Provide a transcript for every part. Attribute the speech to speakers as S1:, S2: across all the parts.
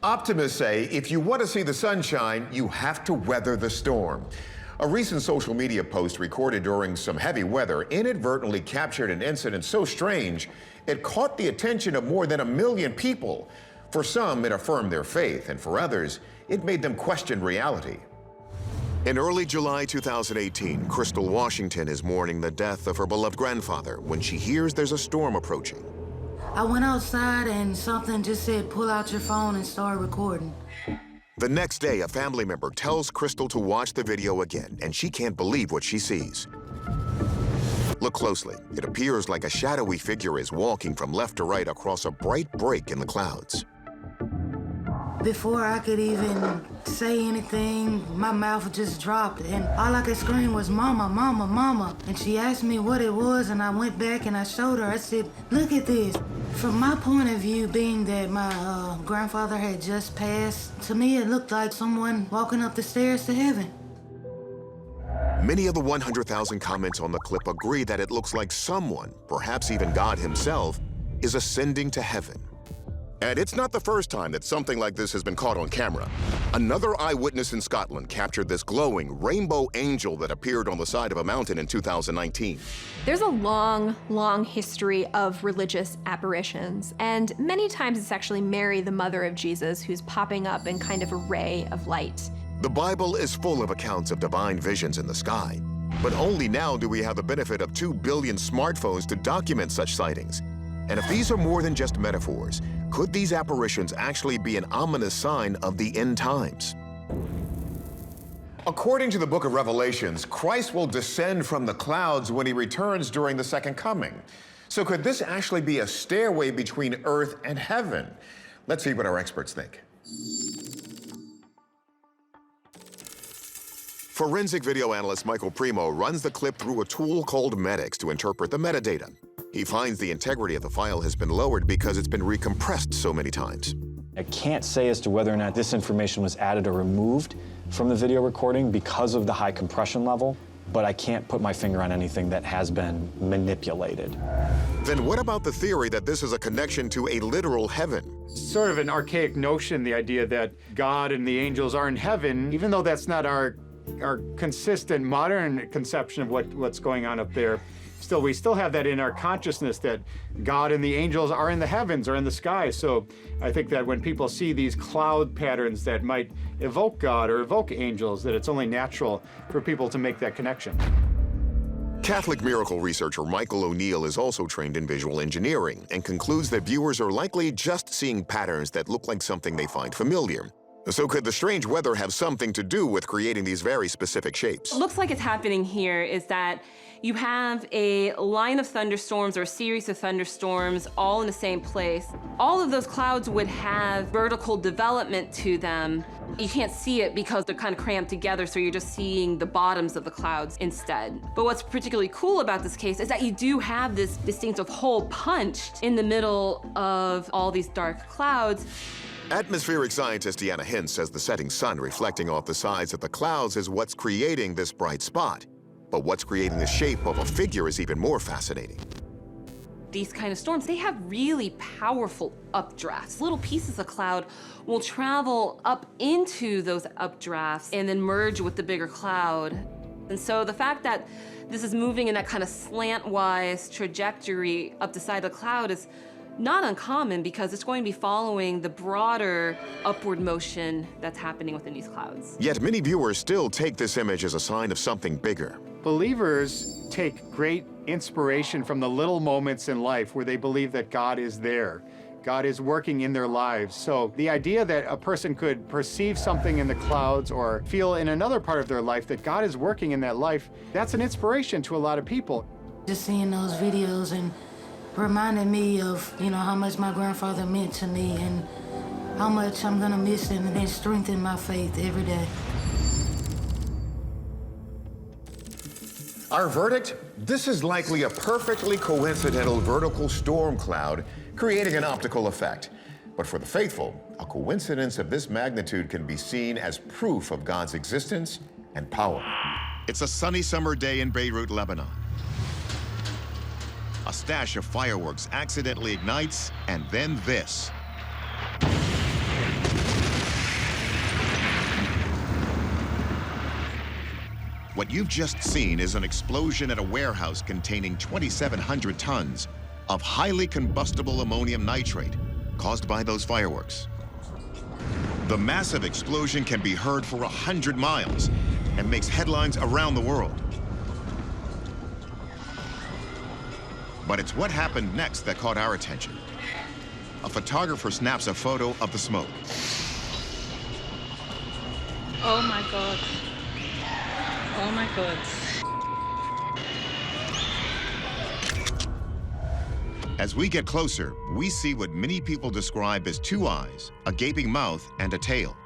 S1: Optimists say if you want to see the sunshine, you have to weather the storm. A recent social media post recorded during some heavy weather inadvertently captured an incident so strange, it caught the attention of more than 1 million people. For some, it affirmed their faith, and for others, it made them question reality. In early July 2018, Crystal Washington is mourning the death of her beloved grandfather when she hears there's a storm approaching.
S2: I went outside and something just said, pull out your phone and start recording.
S1: The next day, a family member tells Crystal to watch the video again, and she can't believe what she sees. Look closely. It appears like a shadowy figure is walking from left to right across a bright break in the clouds.
S2: Before I could even say anything, my mouth just dropped, and all I could scream was, "Mama, mama, mama." And she asked me what it was, and I went back and I showed her. I said, "Look at this." From my point of view, being that my grandfather had just passed, to me it looked like someone walking up the stairs to heaven.
S1: Many of the 100,000 comments on the clip agree that it looks like someone, perhaps even God himself, is ascending to heaven. And it's not the first time that something like this has been caught on camera. Another eyewitness in Scotland captured this glowing rainbow angel that appeared on the side of a mountain in 2019.
S3: There's a long, long history of religious apparitions, and many times it's actually Mary, the mother of Jesus, who's popping up in kind of a ray of light.
S1: The Bible is full of accounts of divine visions in the sky, but only now do we have the benefit of 2 billion smartphones to document such sightings. And if these are more than just metaphors, could these apparitions actually be an ominous sign of the end times? According to the book of Revelations, Christ will descend from the clouds when he returns during the second coming. So could this actually be a stairway between earth and heaven? Let's see what our experts think. Forensic video analyst Michael Primo runs the clip through a tool called Medix to interpret the metadata. He finds the integrity of the file has been lowered because it's been recompressed so many times.
S4: I can't say as to whether or not this information was added or removed from the video recording because of the high compression level, but I can't put my finger on anything that has been manipulated.
S1: Then what about the theory that this is a connection to a literal heaven?
S5: Sort of an archaic notion, the idea that God and the angels are in heaven, even though that's not our consistent modern conception of what's going on up there. Still, we still have that in our consciousness that God and the angels are in the heavens or in the sky. So I think that when people see these cloud patterns that might evoke God or evoke angels, that it's only natural for people to make that connection.
S1: Catholic miracle researcher Michael O'Neill is also trained in visual engineering and concludes that viewers are likely just seeing patterns that look like something they find familiar. So could the strange weather have something to do with creating these very specific shapes?
S6: What looks like it's happening here is that you have a line of thunderstorms or a series of thunderstorms all in the same place. All of those clouds would have vertical development to them. You can't see it because they're kind of cramped together, so you're just seeing the bottoms of the clouds instead. But what's particularly cool about this case is that you do have this distinctive hole punched in the middle of all these dark clouds.
S1: Atmospheric scientist Deanna Hintz says the setting sun reflecting off the sides of the clouds is what's creating this bright spot. But what's creating the shape of a figure is even more fascinating.
S6: These kind of storms, they have really powerful updrafts. Little pieces of cloud will travel up into those updrafts and then merge with the bigger cloud. And so the fact that this is moving in that kind of slant-wise trajectory up the side of the cloud is not uncommon because it's going to be following the broader upward motion that's happening within these clouds.
S1: Yet many viewers still take this image as a sign of something bigger.
S5: Believers take great inspiration from the little moments in life where they believe that God is there. God is working in their lives. So the idea that a person could perceive something in the clouds or feel in another part of their life that God is working in that life, that's an inspiration to a lot of people.
S2: Just seeing those videos and reminded me of, how much my grandfather meant to me and how much I'm gonna miss him, and it strengthened my faith every day.
S1: Our verdict? This is likely a perfectly coincidental vertical storm cloud creating an optical effect. But for the faithful, a coincidence of this magnitude can be seen as proof of God's existence and power. It's a sunny summer day in Beirut, Lebanon. A stash of fireworks accidentally ignites, and then this. What you've just seen is an explosion at a warehouse containing 2,700 tons of highly combustible ammonium nitrate caused by those fireworks. The massive explosion can be heard for 100 miles and makes headlines around the world. But it's what happened next that caught our attention. A photographer snaps a photo of the smoke.
S7: Oh my God. Oh my God.
S1: As we get closer, we see what many people describe as two eyes, a gaping mouth, and a tail.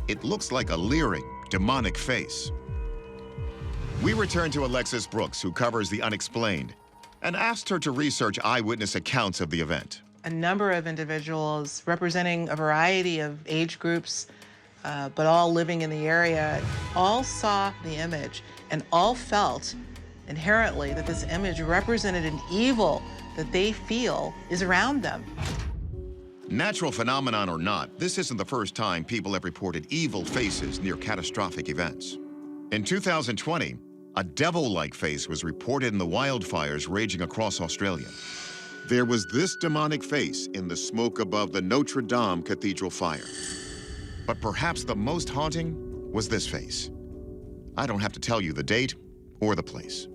S1: It looks like a leering, demonic face. We return to Alexis Brooks, who covers the unexplained, and asked her to research eyewitness accounts of the event.
S8: A number of individuals representing a variety of age groups, but all living in the area, all saw the image and all felt inherently that this image represented an evil that they feel is around them.
S1: Natural phenomenon or not, this isn't the first time people have reported evil faces near catastrophic events. In 2020, a devil-like face was reported in the wildfires raging across Australia. There was this demonic face in the smoke above the Notre Dame Cathedral fire. But perhaps the most haunting was this face. I don't have to tell you the date or the place.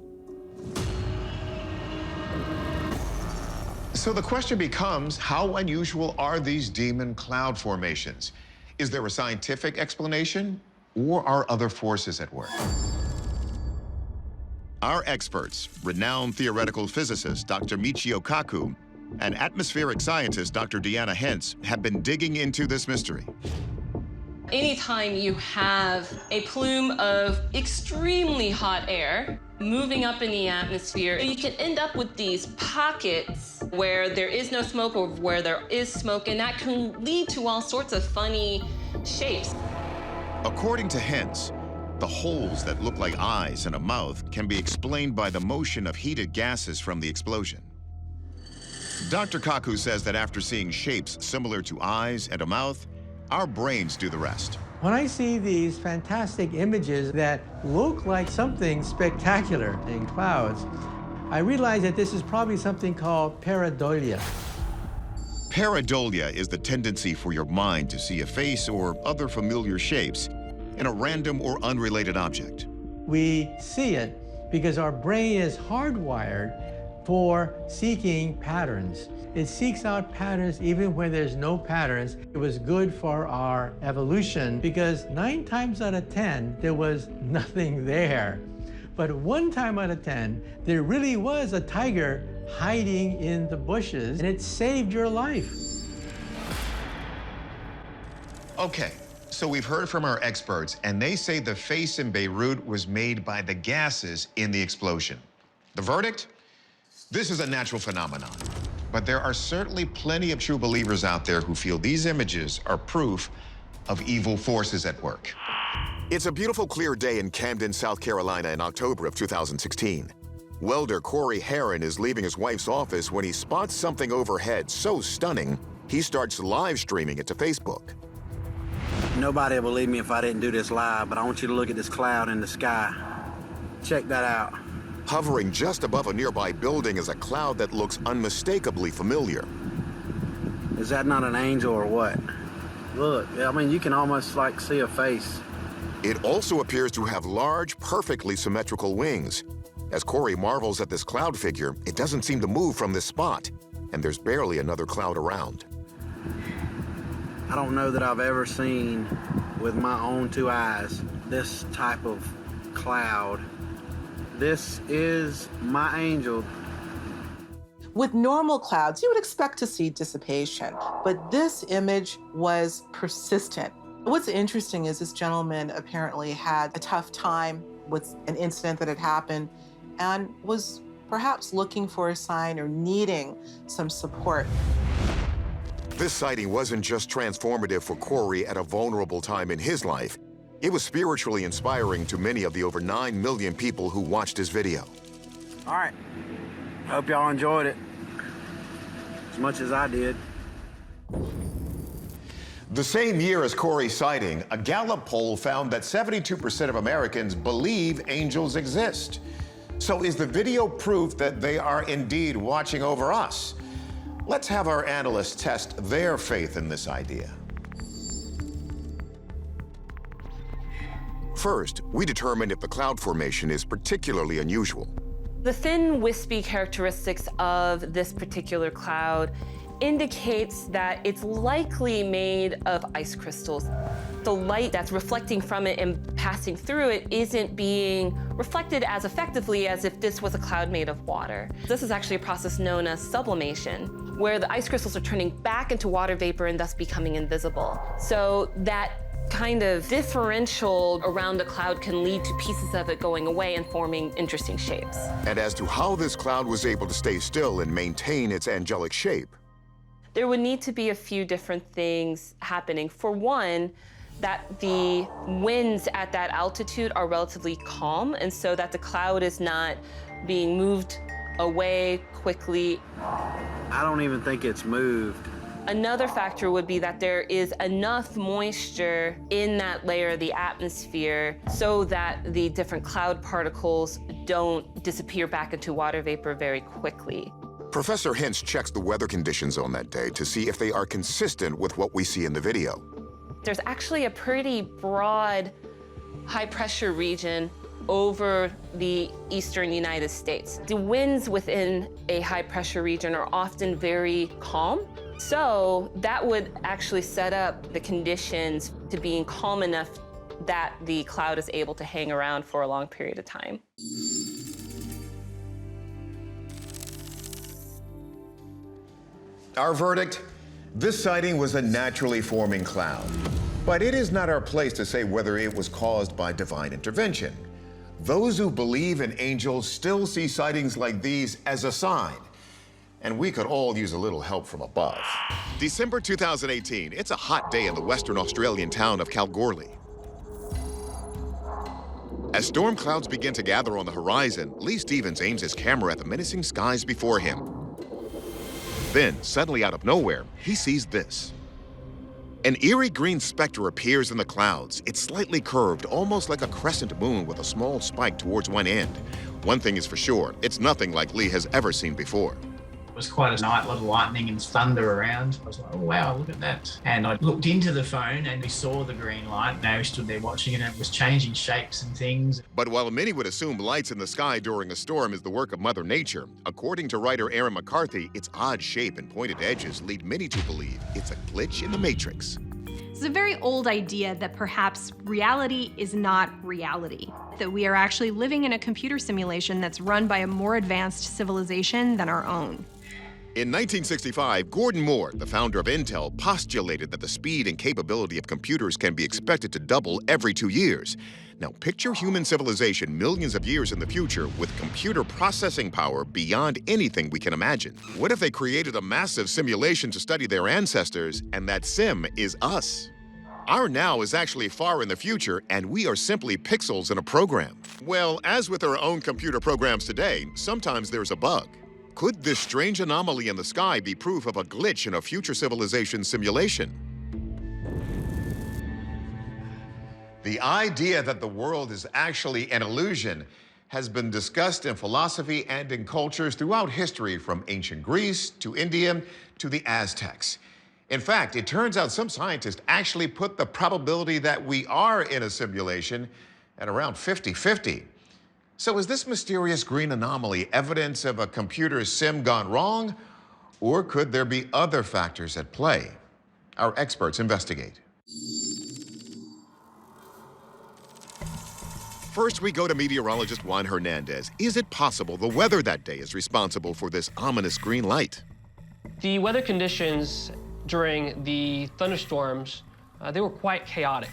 S1: So the question becomes, how unusual are these demon cloud formations? Is there a scientific explanation, or are other forces at work? Our experts, renowned theoretical physicist Dr. Michio Kaku and atmospheric scientist Dr. Deanna Hentz, have been digging into this mystery.
S6: Anytime you have a plume of extremely hot air moving up in the atmosphere, you can end up with these pockets where there is no smoke or where there is smoke, and that can lead to all sorts of funny shapes.
S1: According to Hentz, the holes that look like eyes and a mouth can be explained by the motion of heated gases from the explosion. Dr. Kaku says that after seeing shapes similar to eyes and a mouth, our brains do the rest.
S9: When I see these fantastic images that look like something spectacular in clouds, I realize that this is probably something called pareidolia.
S1: Pareidolia is the tendency for your mind to see a face or other familiar shapes in a random or unrelated object.
S9: We see it because our brain is hardwired for seeking patterns. It seeks out patterns even when there's no patterns. It was good for our evolution because 9 times out of 10, there was nothing there. But 1 time out of 10, there really was a tiger hiding in the bushes, and it saved your life.
S1: Okay, so we've heard from our experts, and they say the face in Beirut was made by the gases in the explosion. The verdict? This is a natural phenomenon. But there are certainly plenty of true believers out there who feel these images are proof of evil forces at work. It's a beautiful, clear day in Camden, South Carolina in October of 2016. Welder Corey Heron is leaving his wife's office when he spots something overhead so stunning, he starts live streaming it to Facebook.
S10: Nobody will believe me if I didn't do this live, but I want you to look at this cloud in the sky. Check that out.
S1: Hovering just above a nearby building is a cloud that looks unmistakably familiar.
S10: Is that not an angel or what? Look, I mean, you can almost like see a face.
S1: It also appears to have large, perfectly symmetrical wings. As Corey marvels at this cloud figure, it doesn't seem to move from this spot, and there's barely another cloud around.
S10: I don't know that I've ever seen with my own 2 eyes this type of cloud. This is my angel.
S8: With normal clouds, you would expect to see dissipation, but this image was persistent. What's interesting is this gentleman apparently had a tough time with an incident that had happened and was perhaps looking for a sign or needing some support.
S1: This sighting wasn't just transformative for Corey at a vulnerable time in his life. It was spiritually inspiring to many of the over 9 million people who watched his video.
S10: All right. Hope y'all enjoyed it as much as I did.
S1: The same year as Corey's sighting, a Gallup poll found that 72% of Americans believe angels exist. So is the video proof that they are indeed watching over us? Let's have our analysts test their faith in this idea. First, we determine if the cloud formation is particularly unusual.
S6: The thin, wispy characteristics of this particular cloud indicates that it's likely made of ice crystals. The light that's reflecting from it and passing through it isn't being reflected as effectively as if this was a cloud made of water. This is actually a process known as sublimation, where the ice crystals are turning back into water vapor and thus becoming invisible. So that kind of differential around a cloud can lead to pieces of it going away and forming interesting shapes.
S1: And as to how this cloud was able to stay still and maintain its angelic shape,
S6: there would need to be a few different things happening. For one, that the winds at that altitude are relatively calm, and so that the cloud is not being moved away quickly.
S10: I don't even think it's moved.
S6: Another factor would be that there is enough moisture in that layer of the atmosphere so that the different cloud particles don't disappear back into water vapor very quickly.
S1: Professor Hintz checks the weather conditions on that day to see if they are consistent with what we see in the video.
S6: There's actually a pretty broad high-pressure region over the eastern United States. The winds within a high-pressure region are often very calm, so that would actually set up the conditions to being calm enough that the cloud is able to hang around for a long period of time.
S1: Our verdict? This sighting was a naturally forming cloud. But it is not our place to say whether it was caused by divine intervention. Those who believe in angels still see sightings like these as a sign. And we could all use a little help from above. December 2018, it's a hot day in the Western Australian town of Kalgoorlie. As storm clouds begin to gather on the horizon, Lee Stevens aims his camera at the menacing skies before him. Then, suddenly out of nowhere, he sees this. An eerie green specter appears in the clouds. It's slightly curved, almost like a crescent moon with a small spike towards one end. One thing is for sure, it's nothing like Lee has ever seen before.
S11: It was quite a night, a lot of lightning and thunder around. I was like, oh wow, look at that. And I looked into the phone and we saw the green light. Now we stood there watching it and it was changing shapes and things.
S1: But while many would assume lights in the sky during a storm is the work of Mother Nature, according to writer Aaron McCarthy, its odd shape and pointed edges lead many to believe it's a glitch in the Matrix.
S3: It's a very old idea that perhaps reality is not reality, that we are actually living in a computer simulation that's run by a more advanced civilization than our own.
S1: In 1965, Gordon Moore, the founder of Intel, postulated that the speed and capability of computers can be expected to double every 2 years. Now, picture human civilization millions of years in the future with computer processing power beyond anything we can imagine. What if they created a massive simulation to study their ancestors, and that sim is us? Our now is actually far in the future, and we are simply pixels in a program. Well, as with our own computer programs today, sometimes there's a bug. Could this strange anomaly in the sky be proof of a glitch in a future civilization simulation? The idea that the world is actually an illusion has been discussed in philosophy and in cultures throughout history, from ancient Greece to India to the Aztecs. In fact, it turns out some scientists actually put the probability that we are in a simulation at around 50-50. So is this mysterious green anomaly evidence of a computer sim gone wrong? Or could there be other factors at play? Our experts investigate. First, we go to meteorologist Juan Hernandez. Is it possible the weather that day is responsible for this ominous green light?
S12: The weather conditions during the thunderstorms, they were quite chaotic.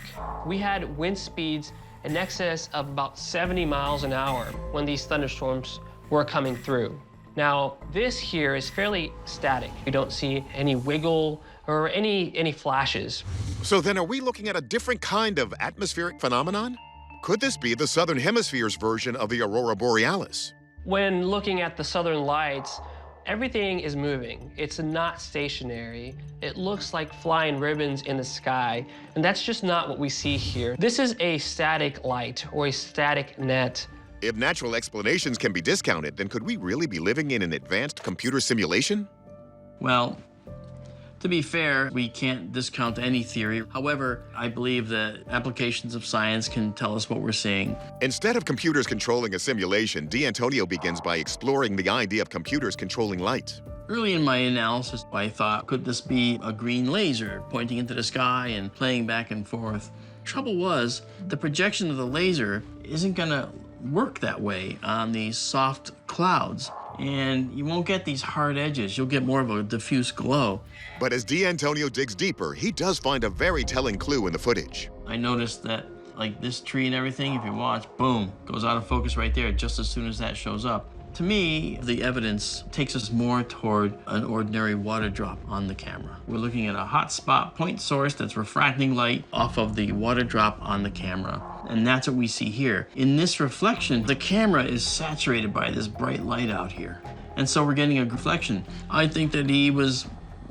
S12: We had wind speeds in excess of about 70 miles an hour when these thunderstorms were coming through. Now, this here is fairly static. You don't see any wiggle or any flashes.
S1: So then are we looking at a different kind of atmospheric phenomenon? Could this be the Southern Hemisphere's version of the Aurora Borealis?
S12: When looking at the southern lights, everything is moving. It's not stationary. It looks like flying ribbons in the sky, and that's just not what we see here. This is a static light or a static net.
S1: If natural explanations can be discounted, then could we really be living in an advanced computer simulation?
S13: Well, to be fair, we can't discount any theory. However, I believe that applications of science can tell us what we're seeing.
S1: Instead of computers controlling a simulation, D'Antonio begins by exploring the idea of computers controlling light.
S13: Early in my analysis, I thought, could this be a green laser pointing into the sky and playing back and forth? Trouble was, the projection of the laser isn't gonna work that way on these soft clouds, and you won't get these hard edges. You'll get more of a diffuse glow.
S1: But as D'Antonio digs deeper, he does find a very telling clue in the footage.
S13: I noticed that, like this tree and everything, if you watch, boom, goes out of focus right there just as soon as that shows up. To me, the evidence takes us more toward an ordinary water drop on the camera. We're looking at a hot spot point source that's refracting light off of the water drop on the camera. And that's what we see here. In this reflection, the camera is saturated by this bright light out here. And so we're getting a reflection. I think that he was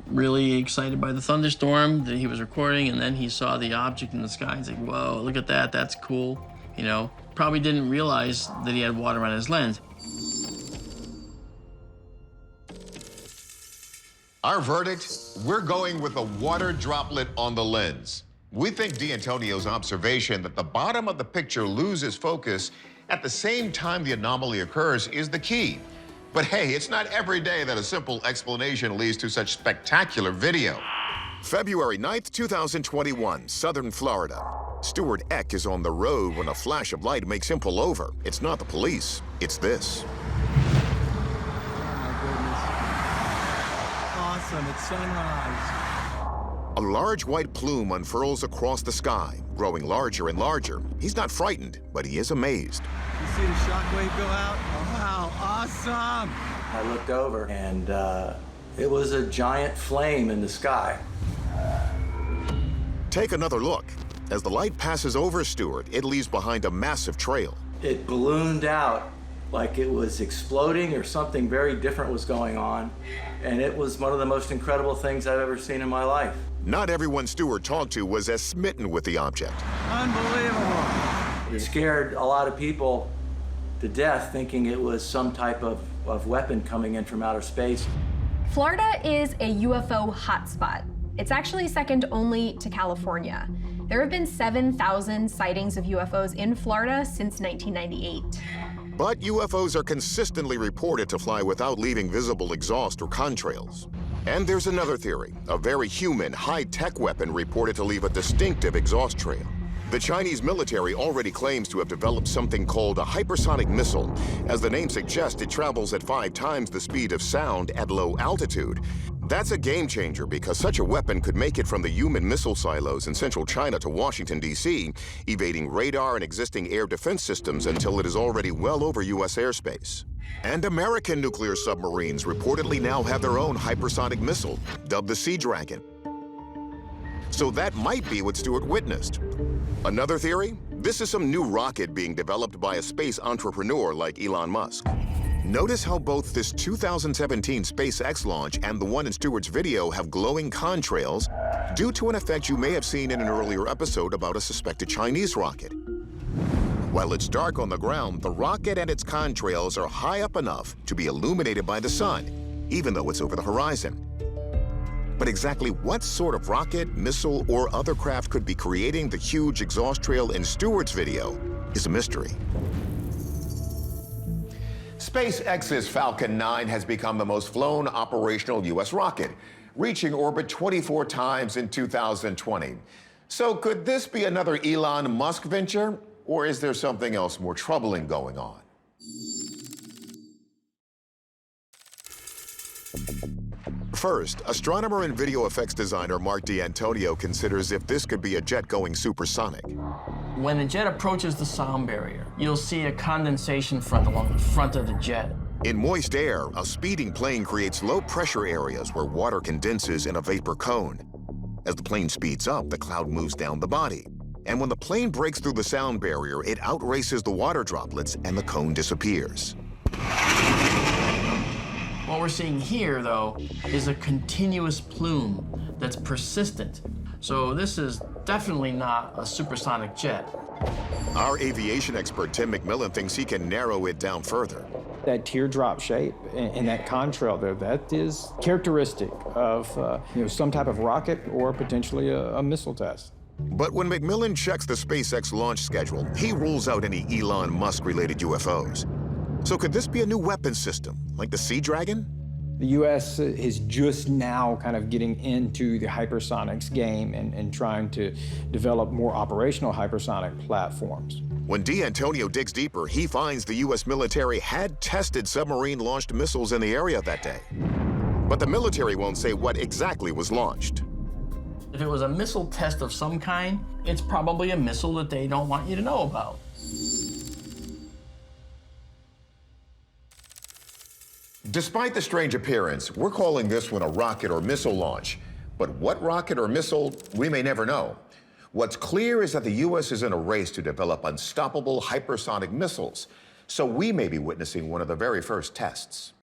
S13: really excited by the thunderstorm that he was recording, and then he saw the object in the sky and said, whoa, look at that, that's cool. You know, probably didn't realize that he had water on his lens.
S1: Our verdict, we're going with a water droplet on the lens. We think D'Antonio's observation that the bottom of the picture loses focus at the same time the anomaly occurs is the key. But hey, it's not every day that a simple explanation leads to such spectacular video. February 9th, 2021, Southern Florida. Stuart Eck is on the road when a flash of light makes him pull over. It's not the police, it's this.
S14: Awesome, it's sunrise.
S1: A large white plume unfurls across the sky, growing larger and larger. He's not frightened, but he is amazed.
S14: You see the shockwave go out? Oh, wow, awesome!
S15: I looked over and it was a giant flame in the sky.
S1: Take another look. As the light passes over Stuart, it leaves behind a massive trail.
S15: It ballooned out like it was exploding or something very different was going on. And it was one of the most incredible things I've ever seen in my life.
S1: Not everyone Stuart talked to was as smitten with the object.
S14: Unbelievable.
S15: It scared a lot of people to death, thinking it was some type of weapon coming in from outer space.
S3: Florida is a UFO hotspot. It's actually second only to California. There have been 7,000 sightings of UFOs in Florida since 1998.
S1: But UFOs are consistently reported to fly without leaving visible exhaust or contrails. And there's another theory, a very human, high-tech weapon reported to leave a distinctive exhaust trail. The Chinese military already claims to have developed something called a hypersonic missile. As the name suggests, it travels at 5 times the speed of sound at low altitude. That's a game changer because such a weapon could make it from the human missile silos in central China to Washington, D.C., evading radar and existing air defense systems until it is already well over U.S. airspace. And American nuclear submarines reportedly now have their own hypersonic missile, dubbed the Sea Dragon. So that might be what Stuart witnessed. Another theory? This is some new rocket being developed by a space entrepreneur like Elon Musk. Notice how both this 2017 SpaceX launch and the one in Stuart's video have glowing contrails due to an effect you may have seen in an earlier episode about a suspected Chinese rocket. While it's dark on the ground, the rocket and its contrails are high up enough to be illuminated by the sun, even though it's over the horizon. But exactly what sort of rocket, missile, or other craft could be creating the huge exhaust trail in Stuart's video is a mystery. SpaceX's Falcon 9 has become the most flown operational U.S. rocket, reaching orbit 24 times in 2020. So could this be another Elon Musk venture, or is there something else more troubling going on? First, astronomer and video effects designer Mark D'Antonio considers if this could be a jet going supersonic.
S13: When a jet approaches the sound barrier, you'll see a condensation front along the front of the jet.
S1: In moist air, a speeding plane creates low-pressure areas where water condenses in a vapor cone. As the plane speeds up, the cloud moves down the body. And when the plane breaks through the sound barrier, it outraces the water droplets and the cone disappears.
S13: What we're seeing here, though, is a continuous plume that's persistent. So this is definitely not a supersonic jet.
S1: Our aviation expert, Tim McMillan, thinks he can narrow it down further.
S16: That teardrop shape and that contrail there, that is characteristic of some type of rocket or potentially a missile test.
S1: But when McMillan checks the SpaceX launch schedule, he rules out any Elon Musk-related UFOs. So could this be a new weapon system, like the Sea Dragon?
S16: The U.S. is just now kind of getting into the hypersonics game and trying to develop more operational hypersonic platforms.
S1: When D'Antonio digs deeper, he finds the U.S. military had tested submarine-launched missiles in the area that day. But the military won't say what exactly was launched.
S13: If it was a missile test of some kind, it's probably a missile that they don't want you to know about.
S1: Despite the strange appearance, we're calling this one a rocket or missile launch. But what rocket or missile, we may never know. What's clear is that the U.S. is in a race to develop unstoppable hypersonic missiles. So we may be witnessing one of the very first tests.